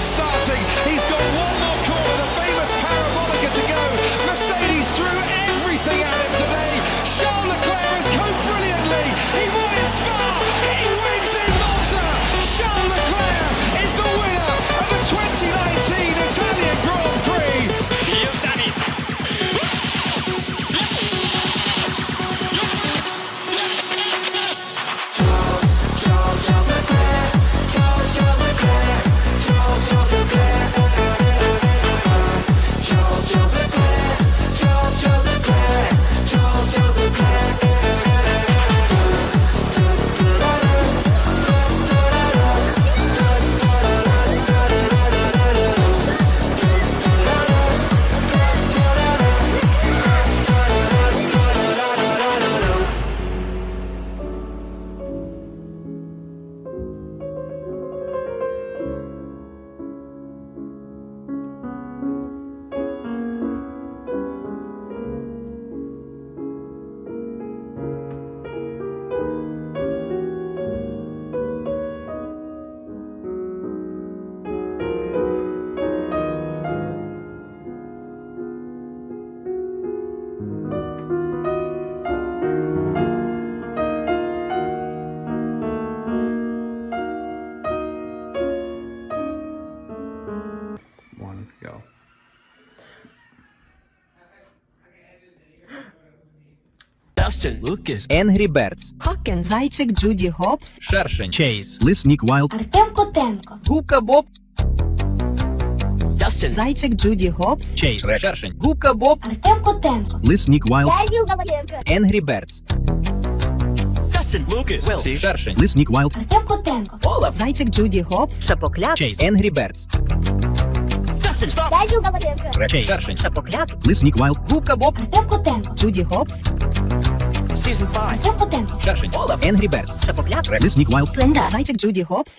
Dustin, Lucas, Angry Birds, Хокен, Зайчик, Джуді Гопс, Шершень, Chase, Лисник Вайлд, Артем Котенко. Губка Боб, Dustin, Зайчик, Джуді Гопс, Chase, Шершень, Губка Боб, Артем Котенко. Лисник Вайлд, Дядю Коваленко. Angry Birds, Dustin, Lucas, Will, Steve, Шершень, Лисник Вайлд, Артем Котенко. Зайчик, Джуді Гопс, Шапокляк, Chase, Angry Birds, Dustin, stop, Дядю Коваленко. Шершень, Шапокляк, Лисник Вайлд, Губка Боб, Артем Котенко. Джуді Гопс, Season 5, Артем Котенко. Шершень, Angry Birds, Шапокляк, Лисник Вайлд, Зайчик, Джуді Гопс,